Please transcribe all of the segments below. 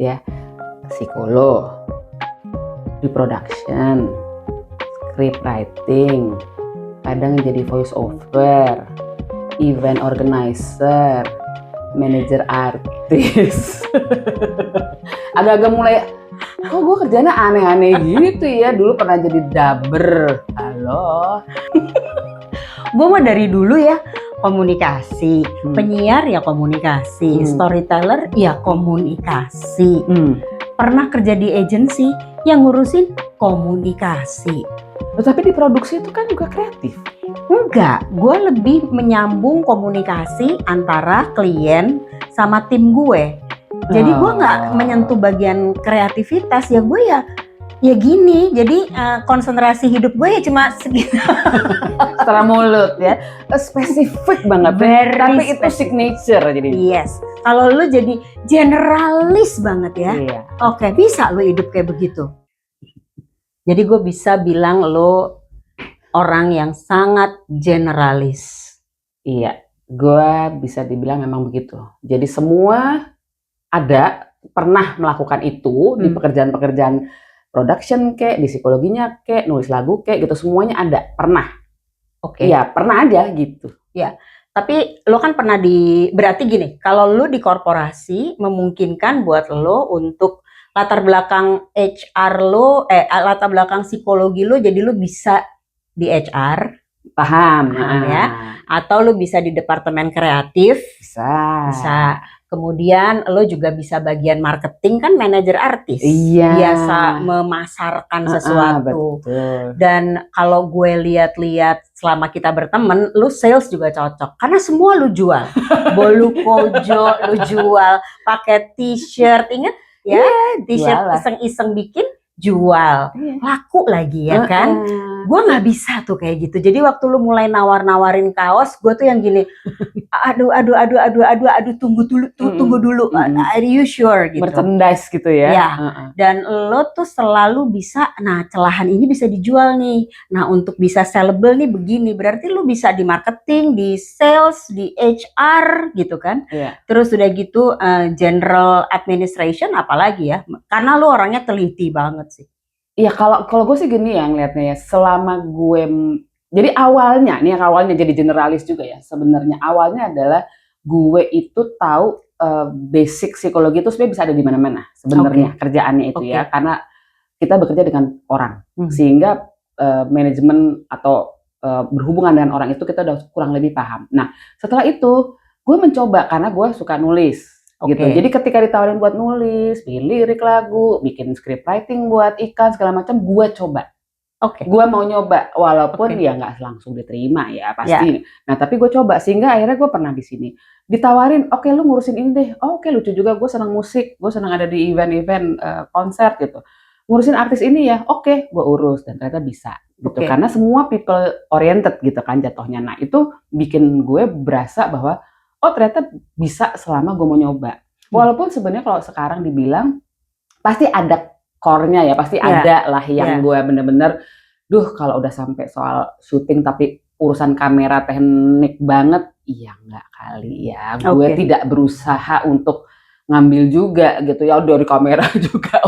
ya, psikolog, reproduction, script writing, kadang jadi voice over, event organizer, manajer artis. Agak-agak mulai, kok gue kerjanya aneh-aneh gitu ya. Dulu pernah jadi dubber. Halo. Gue mah dari dulu ya komunikasi, penyiar ya komunikasi, storyteller ya komunikasi. Pernah kerja di agensi yang ngurusin komunikasi. Tapi di produksi itu kan juga kreatif. Enggak, gue lebih menyambung komunikasi antara klien sama tim gue. Jadi gue nggak menyentuh bagian kreativitas, ya gue ya gini. Jadi konsentrasi hidup gue ya cuma segitu. Secara mulut ya, spesifik banget. Tapi itu signature jadi. Yes. Kalau lu jadi generalis banget ya. Iya. Oke, bisa lu hidup kayak begitu. Jadi gue bisa bilang lu orang yang sangat generalis. Iya, gue bisa dibilang memang begitu. Jadi semua pernah melakukan itu di pekerjaan-pekerjaan production kek, di psikologinya kek, nulis lagu kek gitu, semuanya ada, pernah. Oke. Iya, pernah aja gitu. Ya, tapi lo kan pernah berarti gini, kalau lo di korporasi memungkinkan buat lo untuk latar belakang HR lo, latar belakang psikologi lo, jadi lo bisa di HR. Paham ya. Atau lo bisa di departemen kreatif. Bisa. Kemudian lo juga bisa bagian marketing, kan manajer artis. Iya. Biasa memasarkan sesuatu. Betul. Dan kalau gue lihat-lihat selama kita berteman, lo sales juga cocok. Karena semua lo jual. Bolu kojo lo jual, pakai t-shirt, inget ya? T-shirt iseng-iseng bikin, jual. Laku lagi ya kan? Gue nggak bisa tuh kayak gitu. Jadi waktu lu mulai nawar-nawarin kaos, gue tuh yang gini, aduh, tunggu dulu. Are you sure gitu? Merchandise gitu ya? Ya. Dan lo tuh selalu bisa, nah celahan ini bisa dijual nih. Nah untuk bisa sellable nih begini, berarti lu bisa di marketing, di sales, di HR gitu kan? Iya. Terus udah gitu general administration apalagi ya? Karena lu orangnya teliti banget sih. Iya, kalau gue sih gini ya ngelihatnya ya, selama gue jadi awalnya jadi generalis juga ya. Sebenarnya awalnya adalah gue itu tahu basic psikologi itu sebenarnya bisa ada di mana-mana sebenarnya kerjaannya itu ya, karena kita bekerja dengan orang, sehingga manajemen atau berhubungan dengan orang itu kita udah kurang lebih paham. Nah, setelah itu gue mencoba karena gue suka nulis. Gitu. Jadi ketika ditawarin buat nulis, bikin lirik lagu, bikin script writing buat iklan segala macam, gue coba. Gue mau nyoba, walaupun ya nggak langsung diterima ya pasti. Nah tapi gue coba, sehingga akhirnya gue pernah di sini ditawarin, oke, lu ngurusin ini deh. Oke, lucu juga, gue senang musik, gue senang ada di event-event konser gitu. Ngurusin artis ini ya, oke, gue urus, dan ternyata bisa. Gitu. Karena semua people oriented gitu kan jatuhnya. Nah itu bikin gue berasa bahwa oh ternyata bisa selama gue mau nyoba. Walaupun sebenarnya kalau sekarang dibilang pasti ada core-nya ya, pasti ada lah yang gue bener-bener, kalau udah sampai soal syuting tapi urusan kamera teknik banget, iya nggak kali ya. Gue tidak berusaha untuk ngambil juga gitu ya, dari kamera juga,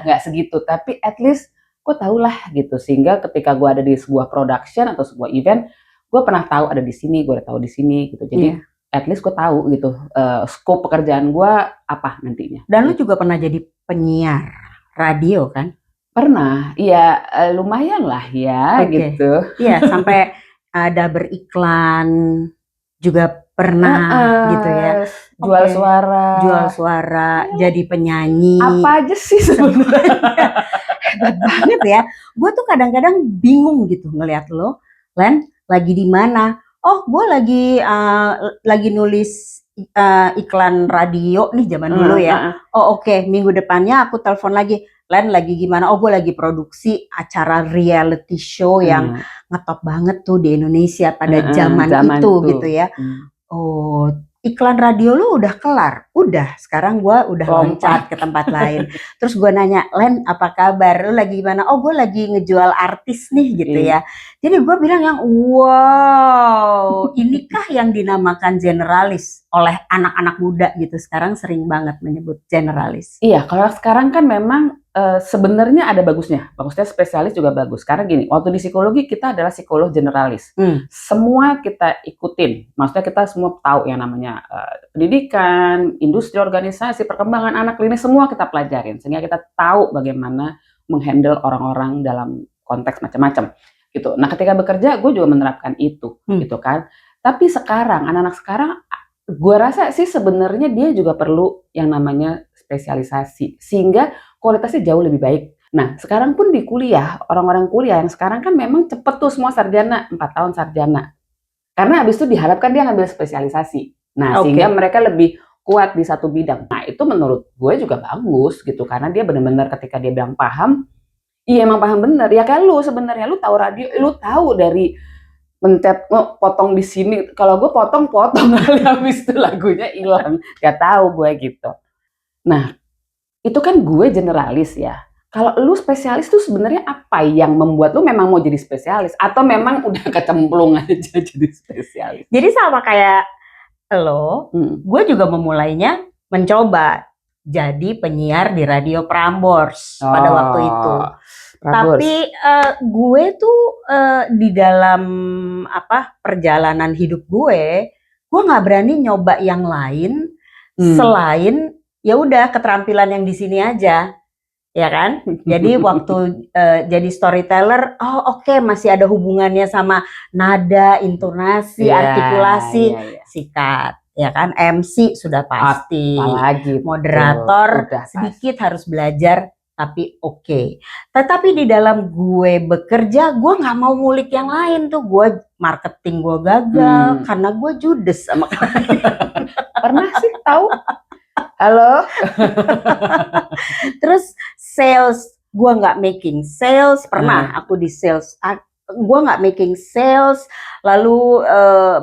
nggak segitu. Tapi at least gue tau lah gitu, sehingga ketika gue ada di sebuah production atau sebuah event, gue pernah tahu ada di sini, gue udah tahu di sini gitu. Jadi at least gue tahu gitu scope pekerjaan gue apa nantinya. Dan lu juga pernah jadi penyiar radio kan? Pernah, iya lumayan lah ya gitu. Iya, sampai ada beriklan juga pernah gitu ya. Jual suara, jadi penyanyi. Apa aja sih sebenarnya? Hebat banget ya. Gue tuh kadang-kadang bingung gitu ngelihat lo, Len, lagi di mana? Oh, gue lagi nulis iklan radio nih zaman dulu ya. Oh oke, minggu depannya aku telepon lagi. Len lagi gimana? Oh gue lagi produksi acara reality show yang ngetop banget tuh di Indonesia pada zaman itu gitu ya. Oh iklan radio lu udah kelar. Udah, sekarang gue udah loncat ke tempat lain. Terus gue nanya, Len, apa kabar? Lu lagi gimana? Oh, gue lagi ngejual artis nih gitu ya. Jadi gue bilang yang, wow, inikah yang dinamakan generalis oleh anak-anak muda gitu. Sekarang sering banget menyebut generalis. Iya, kalau sekarang kan memang sebenarnya ada bagusnya. Bagusnya spesialis juga bagus. Karena gini, waktu di psikologi kita adalah psikolog generalis. Semua kita ikutin. Maksudnya kita semua tahu yang namanya pendidikan, industri, organisasi, perkembangan anak klinis, semua kita pelajarin. Sehingga kita tahu bagaimana menghandle orang-orang dalam konteks macam-macam. Gitu. Nah, ketika bekerja, gue juga menerapkan itu. Gitu kan. Tapi sekarang, anak-anak sekarang, gue rasa sih sebenarnya dia juga perlu yang namanya spesialisasi. Sehingga kualitasnya jauh lebih baik. Nah, sekarang pun di kuliah, orang-orang kuliah yang sekarang kan memang cepet tuh semua sarjana, 4 tahun sarjana. Karena habis itu diharapkan dia ngambil spesialisasi. Nah, sehingga mereka lebih kuat di satu bidang. Nah, itu menurut gue juga bagus gitu. Karena dia benar-benar ketika dia bilang paham, iya emang paham bener. Ya kayak lu sebenarnya, lu tahu radio, lu tahu dari mencet, potong di sini. Kalau gue potong habis itu lagunya hilang. Gak tahu gue gitu. Nah, itu kan gue generalis ya. Kalau lu spesialis tuh sebenarnya apa yang membuat lu memang mau jadi spesialis atau memang udah kecemplung aja jadi spesialis? Jadi sama kayak lo, gue juga memulainya mencoba jadi penyiar di Radio Prambors pada waktu itu. Prambors. Tapi gue tuh di dalam perjalanan hidup gue nggak berani nyoba yang lain selain ya udah keterampilan yang di sini aja, ya kan? Jadi waktu jadi storyteller, oke, masih ada hubungannya sama nada, intonasi, artikulasi, sikat, ya kan? MC sudah pasti, apalagi moderator sedikit pasti. Harus belajar, tapi oke. Tetapi di dalam gue bekerja, gue nggak mau ngulik yang lain tuh. Gue marketing gue gagal karena gue judes sama klien. Pernah sih tahu? Halo. Terus sales, gue nggak making sales. Pernah aku di sales, gue nggak making sales. Lalu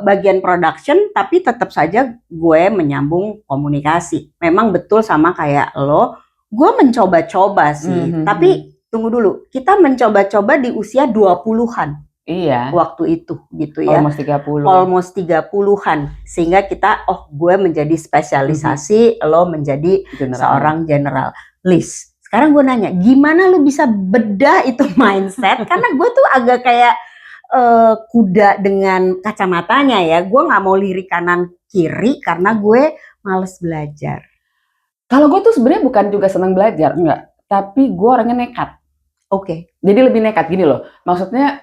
bagian production, tapi tetap saja gue menyambung komunikasi. Memang betul sama kayak lo, gue mencoba-coba sih. Tapi tunggu dulu, kita mencoba-coba di usia 20-an. Iya. Waktu itu gitu ya. Almost 30. Almost 30-an. Sehingga kita, gue menjadi spesialisasi, lo menjadi seorang generalis. Sekarang gue nanya, gimana lo bisa bedah itu mindset? Karena gue tuh agak kayak kuda dengan kacamatanya ya. Gue gak mau lirik kanan kiri karena gue males belajar. Kalau gue tuh sebenarnya bukan juga senang belajar, enggak. Tapi gue orangnya nekat. Oke. Jadi lebih nekat gini loh. Maksudnya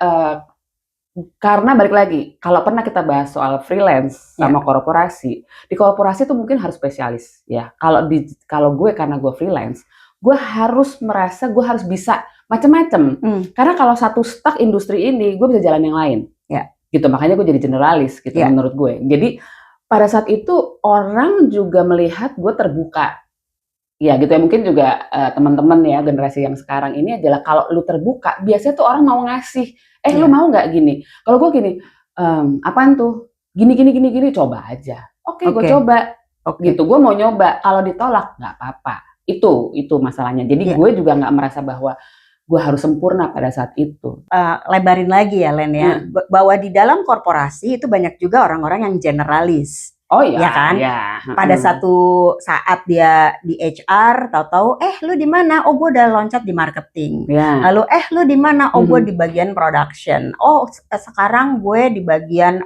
karena balik lagi, kalau pernah kita bahas soal freelance sama korporasi, di korporasi tuh mungkin harus spesialis ya. Kalau gue karena gue freelance, gue harus merasa gue harus bisa macam-macam. Karena kalau satu stuck industri ini, gue bisa jalan yang lain. Ya, gitu. Makanya gue jadi generalis gitu menurut gue. Jadi pada saat itu orang juga melihat gue terbuka. Ya gitu ya, mungkin juga teman-teman ya generasi yang sekarang ini adalah kalau lu terbuka, biasanya tuh orang mau ngasih, lu mau nggak gini? Kalau gue gini, apaan tuh? Gini, coba aja. Oke, gue coba. Gitu, gue mau nyoba. Kalau ditolak nggak apa-apa. Itu masalahnya. Jadi gue juga nggak merasa bahwa gue harus sempurna pada saat itu. Lebarin lagi ya Len ya, bahwa di dalam korporasi itu banyak juga orang-orang yang generalis. Oh iya, ya kan? Ya. Pada satu saat dia di HR, tahu-tahu, lu di mana? Oh, gue udah loncat di marketing. Ya. Lalu, lu di mana? Oh, gue di bagian production. Oh, sekarang gue di bagian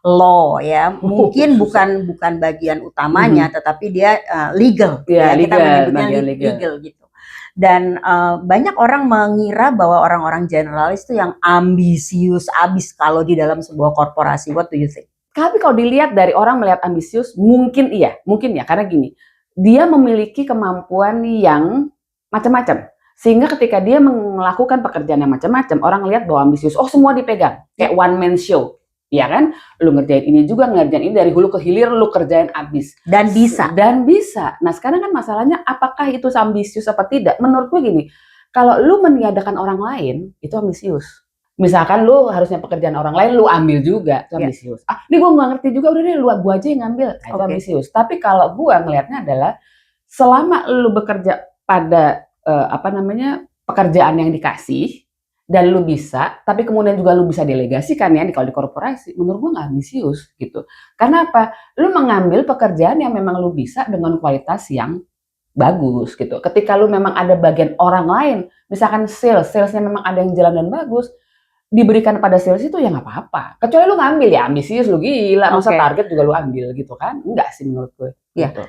law ya. Mungkin bukan bagian utamanya, tetapi dia legal. Ya, kita menyebutnya legal gitu. Dan banyak orang mengira bahwa orang-orang generalis itu yang ambisius abis kalau di dalam sebuah korporasi. What do you think? Tapi kalau dilihat dari orang melihat ambisius, mungkin ya, karena gini, dia memiliki kemampuan yang macam-macam, sehingga ketika dia melakukan pekerjaan yang macam-macam, orang lihat bahwa ambisius, semua dipegang, kayak one man show, ya kan? Lu ngerjain ini juga, ngerjain ini dari hulu ke hilir, lu kerjain abis. Dan bisa. Nah sekarang kan masalahnya, apakah itu ambisius apa tidak? Menurut gue gini, kalau lu meniadakan orang lain, itu ambisius. Misalkan lu harusnya pekerjaan orang lain, lu ambil juga, itu Iya. ambisius. Ini gue nggak ngerti juga, udah deh gua aja yang ngambil, nah, itu Oke. ambisius. Tapi kalau gue ngelihatnya adalah selama lu bekerja pada pekerjaan yang dikasih dan lu bisa, tapi kemudian juga lu bisa delegasikan ya kalau di korporasi, menurut gue nggak ambisius gitu. Karena apa? Lu mengambil pekerjaan yang memang lu bisa dengan kualitas yang bagus gitu. Ketika lu memang ada bagian orang lain, misalkan salesnya memang ada yang jalan dan bagus, diberikan pada sales itu ya nggak apa-apa. Kecuali lu ngambil ya ambisius, lu gila, masa Oke. target juga lu ambil gitu kan? Enggak sih menurut gue. Iya. Gitu.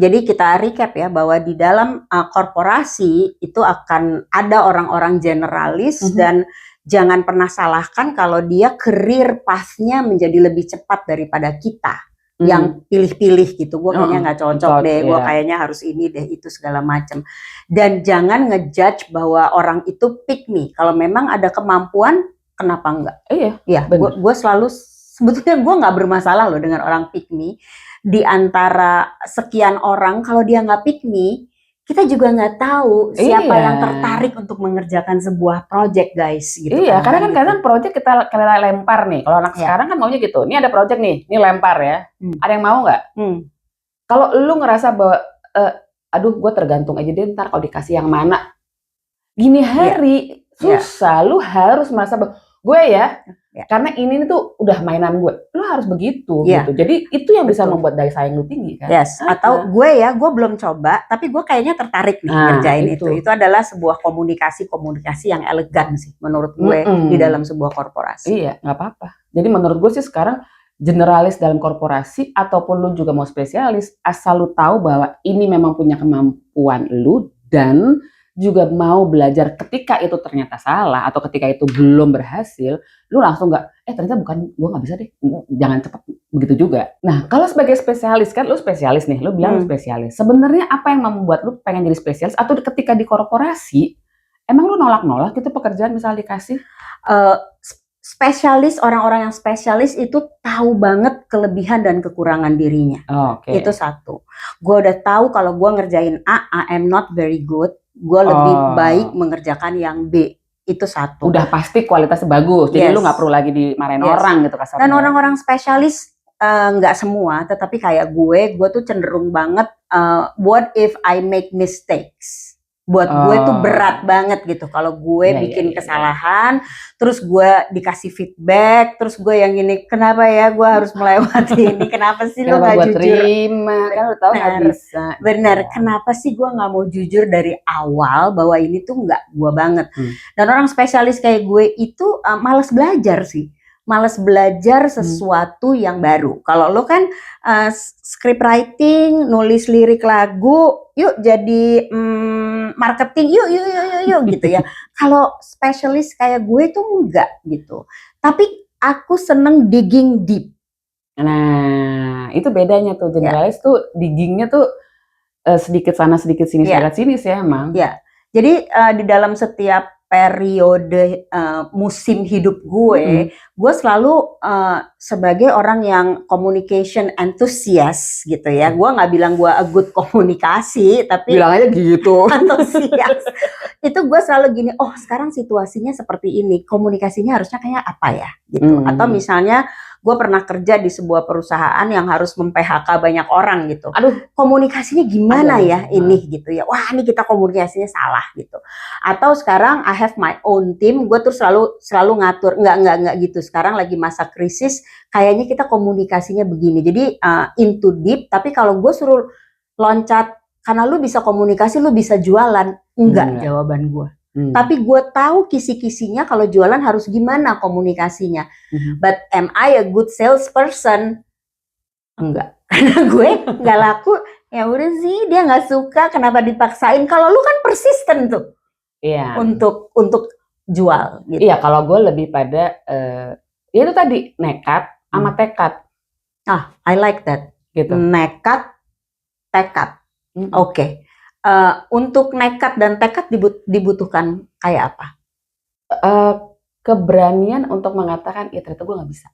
Jadi kita recap ya bahwa di dalam korporasi itu akan ada orang-orang generalis dan jangan pernah salahkan kalau dia career path-nya menjadi lebih cepat daripada kita yang pilih-pilih gitu. Gue kayaknya nggak cocok deh, gue kayaknya harus ini deh, itu segala macam. Dan jangan ngejudge bahwa orang itu pick me. Kalau memang ada kemampuan, kenapa enggak? Iya, gue selalu, sebetulnya gue nggak bermasalah loh dengan orang pick me. Di antara sekian orang, kalau dia nggak pick me, kita juga nggak tahu siapa yang tertarik untuk mengerjakan sebuah project, guys. Gitu. Iya, karena kan kadang project kita lempar nih. Kalau anak sekarang kan maunya gitu. Ini ada project nih, ini lempar ya. Ada yang mau nggak? Kalau lu ngerasa bahwa, aduh, gue tergantung aja deh ntar kalau dikasih yang mana. Gini hari susah. Lu harus merasa bahwa gue karena ini tuh udah mainan gue, lu harus begitu gitu. Jadi itu yang bisa membuat daya saing lu tinggi kan. Atau gue belum coba, tapi gue kayaknya tertarik nih ngerjain itu. Itu adalah sebuah komunikasi yang elegan sih menurut gue di dalam sebuah korporasi. Iya, nggak apa-apa. Jadi menurut gue sih sekarang generalis dalam korporasi ataupun lu juga mau spesialis, asal lu tahu bahwa ini memang punya kemampuan lu dan juga mau belajar ketika itu ternyata salah atau ketika itu belum berhasil, lu langsung nggak, ternyata bukan, gue nggak bisa deh, jangan cepat begitu juga. Nah, kalau sebagai spesialis kan, lu spesialis nih, lu bilang spesialis. Sebenarnya apa yang membuat lu pengen jadi spesialis atau ketika di korporasi, emang lu nolak-nolak gitu pekerjaan misalnya dikasih? Spesialis, orang-orang yang spesialis itu tahu banget kelebihan dan kekurangan dirinya. Itu satu. Gue udah tahu kalau gue ngerjain A, I am not very good. Gue lebih baik mengerjakan yang B. Itu satu. Udah pasti kualitasnya bagus. Jadi lu nggak perlu lagi dimarahin orang gitu kasarnya. Dan orang-orang spesialis nggak semua, tetapi kayak gue tuh cenderung banget what if I make mistakes. Buat gue tuh berat banget gitu kalau gue bikin kesalahan, terus gue dikasih feedback, terus gue yang ini, kenapa ya gue harus melewati ini, kenapa sih lo gak jujur? Terima, kan lo tau gak bisa. Bener, kenapa sih gue gak mau jujur dari awal bahwa ini tuh gak gue banget. Dan orang spesialis kayak gue itu malas belajar sih. Malas belajar sesuatu yang baru. Kalau lo kan script writing, nulis lirik lagu, yuk jadi marketing, yuk gitu ya. Kalau spesialis kayak gue tuh enggak gitu. Tapi aku seneng digging deep. Nah, itu bedanya tuh. Generalis tuh diggingnya tuh sedikit sana sedikit sini sini sih emang. Jadi di dalam setiap periode musim hidup gue selalu sebagai orang yang communication enthusiast gitu ya. Gue nggak bilang gue a good komunikasi, tapi bilang aja gitu. Antusias. Itu gue selalu gini, oh sekarang situasinya seperti ini, komunikasinya harusnya kayak apa ya gitu. Atau misalnya gue pernah kerja di sebuah perusahaan yang harus mem-PHK banyak orang gitu. Aduh, komunikasinya gimana ya ini gitu ya. Wah, ini kita komunikasinya salah gitu. Atau sekarang I have my own team, gue tuh selalu ngatur, enggak gitu. Sekarang lagi masa krisis, kayaknya kita komunikasinya begini. Jadi into deep, tapi kalau gue suruh loncat karena lu bisa komunikasi, lu bisa jualan. Enggak jawaban gue. Tapi gue tahu kisi-kisinya kalau jualan harus gimana komunikasinya. But am I a good salesperson? Enggak. Karena gue nggak laku. Ya udah sih, dia nggak suka. Kenapa dipaksain? Kalau lu kan persisten tuh. Iya. Untuk jual. Gitu. Iya. Kalau gue lebih pada ya itu tadi nekat sama tekad. I like that. Gitu. Nekat, tekad. Oke. Untuk nekat dan tekad dibutuhkan kayak apa? Keberanian untuk mengatakan, ya ternyata gue nggak bisa.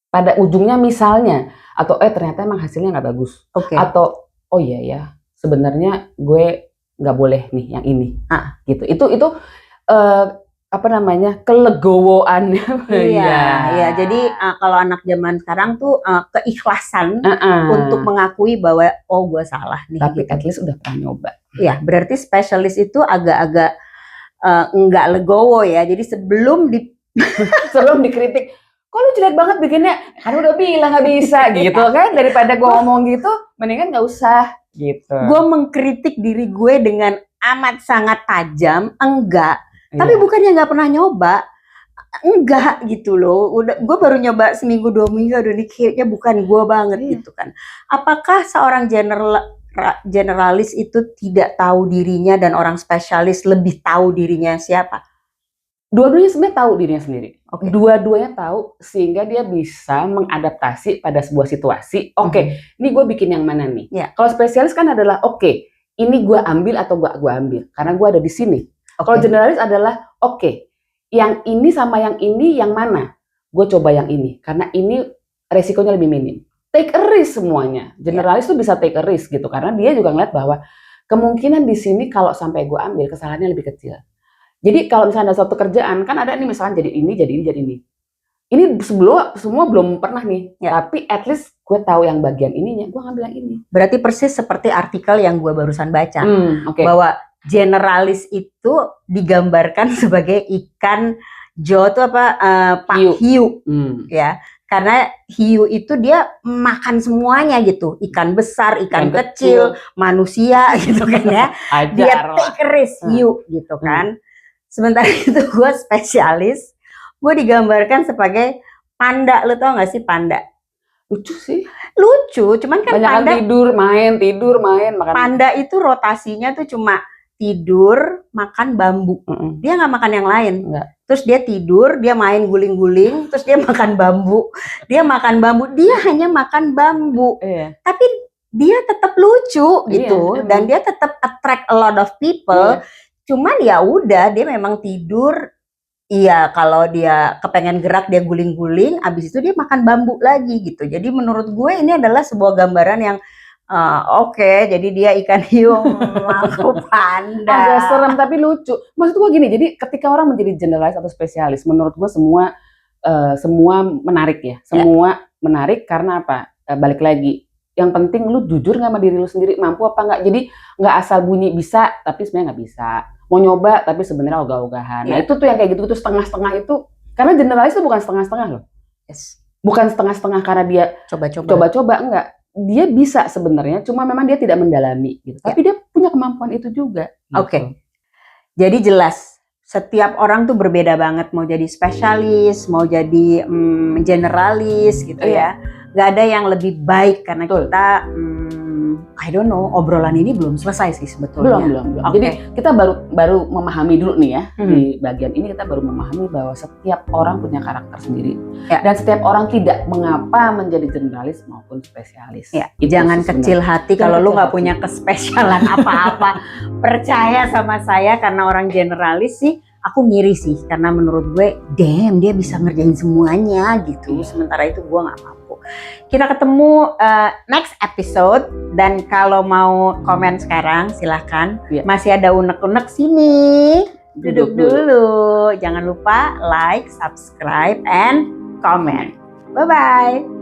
Pada ujungnya misalnya, atau ternyata emang hasilnya nggak bagus. Atau oh iya ya, sebenarnya gue nggak boleh nih yang ini. Gitu. Itu apa namanya, kelegowoannya. Iya, iya. Jadi kalau anak zaman sekarang tuh keikhlasan untuk mengakui bahwa oh gue salah nih. Tapi gitu. at least udah pernah nyoba. Iya, berarti spesialis itu agak-agak enggak legowo ya. Jadi sebelum dikritik, kok lu jelek banget bikinnya, kan udah bilang nggak bisa gitu kan, daripada gue ngomong gitu, mendingan nggak usah gitu. Gue mengkritik diri gue dengan amat sangat tajam, enggak. Tapi bukannya nggak pernah nyoba, enggak gitu loh. Udah, gue baru nyoba seminggu 2 minggu, udah nih kayaknya bukan gue banget gitu kan. Apakah seorang generalis itu tidak tahu dirinya dan orang spesialis lebih tahu dirinya siapa? Dua-duanya sebenarnya tahu dirinya sendiri. Dua-duanya tahu sehingga dia bisa mengadaptasi pada sebuah situasi. Oke, ini gue bikin yang mana nih? Kalau spesialis kan adalah oke, ini gue ambil atau gue ambil karena gue ada di sini. Kalau generalis adalah oke, yang ini sama yang ini yang mana? Gue coba yang ini karena ini resikonya lebih minim. Take a risk semuanya. Generalis tuh bisa take a risk gitu karena dia juga ngeliat bahwa kemungkinan di sini kalau sampai gue ambil kesalahannya lebih kecil. Jadi kalau misalnya ada suatu kerjaan kan ada nih misalnya jadi ini. Ini semua belum pernah nih. Tapi at least gue tahu yang bagian ininya, gue ngambil yang ini. Berarti persis seperti artikel yang gue barusan baca bahwa generalis itu digambarkan sebagai ikan hiu itu apa hiu ya, karena hiu itu dia makan semuanya gitu, ikan besar, ikan kecil, manusia gitu kan ya. Dia take risk hiu gitu kan. Sementara itu gue spesialis, gue digambarkan sebagai panda. Lu tau gak sih panda? Lucu sih. Lucu, cuman kan banyak panda tidur main makan. Panda itu rotasinya tuh cuma tidur, makan bambu. Dia nggak makan yang lain. Terus dia tidur, dia main guling-guling, terus dia makan bambu. Dia hanya makan bambu. Tapi dia tetap lucu gitu, dan dia tetap attract a lot of people. Cuman ya udah, dia memang tidur. Iya, kalau dia kepengen gerak dia guling-guling, abis itu dia makan bambu lagi gitu. Jadi menurut gue ini adalah sebuah gambaran yang jadi dia ikan hiu, aku panda. Agak serem tapi lucu. Maksud gue gini, jadi ketika orang menjadi generalis atau spesialis, menurut gue semua menarik ya. Semua menarik karena apa? Balik lagi, yang penting lu jujur nggak sama diri lu sendiri, mampu apa nggak. Jadi nggak asal bunyi bisa, tapi sebenarnya nggak bisa. Mau nyoba tapi sebenarnya ogah-ogahan. Nah itu tuh yang kayak gitu tuh setengah-setengah itu, karena generalis itu bukan setengah-setengah loh. Bukan setengah-setengah karena dia coba-coba enggak. Dia bisa sebenarnya, cuma memang dia tidak mendalami gitu. Tapi dia punya kemampuan itu juga. Gitu. Jadi jelas, setiap orang tuh berbeda banget. Mau jadi spesialis, mau jadi generalis gitu ya. Gak ada yang lebih baik karena kita, I don't know, obrolan ini belum selesai sih sebetulnya. Belum. Jadi kita baru memahami dulu nih ya, di bagian ini kita baru memahami bahwa setiap orang punya karakter sendiri. Dan setiap orang tidak mengapa menjadi generalis maupun spesialis. Jangan kecil hati kalau lu gak punya kespesialan apa-apa. Percaya sama saya, karena orang generalis sih, aku ngiri sih. Karena menurut gue, damn dia bisa ngerjain semuanya gitu. Sementara itu gue gak mampu. Kita ketemu next episode. Dan kalau mau komen sekarang silahkan. Masih ada unek-unek sini. Duduk dulu. Jangan lupa like, subscribe, and comment. Bye-bye.